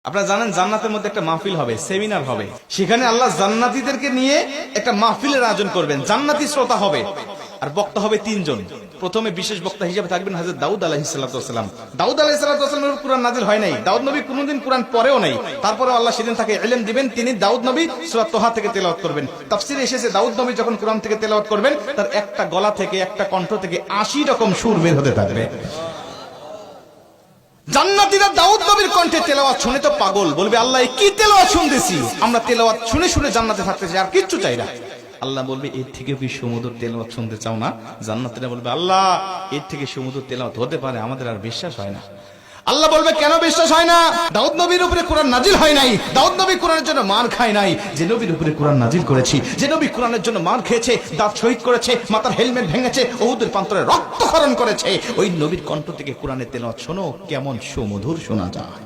আপনারা জানেন জান্নাতের মধ্যে একটা মাহফিল হবে, সেমিনার হবে। সেখানে আল্লাহ জান্নাতীদেরকে নিয়ে একটা মাহফিলের আয়োজন করবেন। জান্নাতি শ্রোতা হবে আর বক্তা হবে তিনজন। প্রথমে বিশেষ বক্তা হিসেবে থাকবেন হযরত দাউদ আলাইহিস সালাম। দাউদ আলাইহিস সালামের কুরআন নাজিল হয় নাই, দাউদ নবী কোনদিন কুরআন পড়েও নাই। তারপরে আল্লাহ সেদিন তাকে ইলম দিবেন, তিনি দাউদ নবী সূরা তোহা থেকে তেলাওয়াত করবেন। তাফসীরে এসেছে দাউদ নবী যখন কুরআন থেকে তেলাওয়াত করবেন তার একটা গলা থেকে, একটা কণ্ঠ থেকে 80 রকম সুর বের হতে থাকবে। জান্নাতীরা দাউদ নবীর কণ্ঠে তেলাওয়াত শুনে তো পাগল, বলবে আল্লাহ কি তেলাওয়াত শুনতেছি, আমরা তেলাওয়াত শুনে শুনে জান্নাতে থাকতে চাই, আর কিচ্ছু চাই না। আল্লাহ বলবে এর থেকে কি সুমধুর তেলাওয়াত শুনতে চাও না? জান্নাতীরা বলবে আল্লাহ এর থেকে সুমধুর তেলাওয়াত হতে পারে, আমাদের আর বিশ্বাস হয় না। আল্লাহ বলবে কেন বিশ্বাস হয় না? দাউদ নবীর উপরে কোরআন নাজিল হয় নাই, দাউদ নবী কোরআনের জন্য মার খায় নাই। যে নবীর উপরে কোরআন নাজিল করেছি, যে নবী কোরআনের জন্য মার খেয়েছে, দাঁত শহীদ করেছে, মাথার হেলমেট ভেঙেছে, উহুদের প্রান্তরে রক্তক্ষরণ করেছে, ওই নবীর কণ্ঠ থেকে কোরআনের তেলাওয়াত শোনো কেমন সুমধুর শোনা যায়।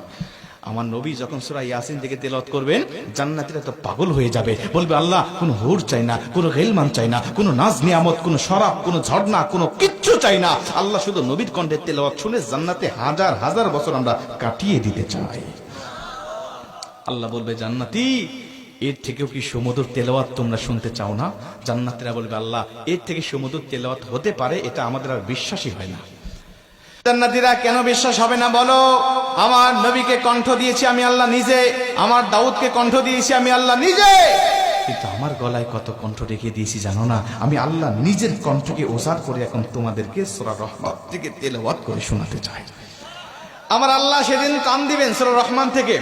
আমার নবী যখন সূরা ইয়াসিন থেকে তেলাওয়াত করবেন জান্নাতীরা তো পাগল হয়ে যাবে, বলবে আল্লাহ কোনো হুর চাই না, কোনো গিলমান চাই না, কোনো নাজ নিয়ামত, কোনো শরাব, কোনো ঝর্ণা, কোনো কিচ্ছু চাই না। আল্লাহ শুধু নবীর কণ্ঠে তেলাওয়াত শুনে জান্নাতে হাজার হাজার বছর আমরা কাটিয়ে দিতে চাই। আল্লাহ বলবে জান্নাতি এর থেকেও কি সুমধুর তেলাওয়াত তোমরা শুনতে চাও না? জান্নাতীরা বলবে আল্লাহ এর থেকে সুমধুর তেলাওয়াত হতে পারে, এটা আমাদের আর বিশ্বাসই হয় না। জান্নাতীরা কেন বিশ্বাস হবে না বলো? আমার নবীকে কণ্ঠ দিয়েছি আমি আল্লাহ নিজে, আমার দাউদকে কণ্ঠ দিয়েছি আমি আল্লাহ নিজে, কিন্তু আমার গলায় কত কণ্ঠ রেখে দিয়েছি জানো না? আমি আল্লাহ নিজের কণ্ঠকে ওজার করে এখন তোমাদেরকে সূরা রহমান থেকে তেলাওয়াত করে শোনাতে চাই। আমার আল্লাহ সেদিন টান দিবেন সূরা রহমান থেকে,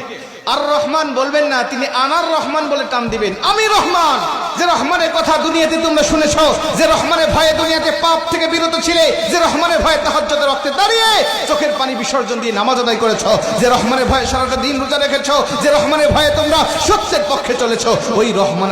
আর রহমান বলবেন না, তিনি আনার রহমান বলে টান দিবেন। আমি রহমান, যে রহমানের কথা দুনিয়াতে তোমরা শুনেছো, যে রহমানের ভয়ে দুনিয়াতে পাপ থেকে বিরত ছিলে, যে রহমানের ভয়ে তাহাজ্জুদের ওয়াক্তে দাঁড়িয়ে চোখের পানি বিসর্জন দিয়ে নামাজ আদায় করেছো, যে রহমানের ভয়ে সারাটা দিন রোজা রেখেছো, যে রহমানের ভয়ে তোমরা সত্যের পক্ষে চলেছো, ওই রহমান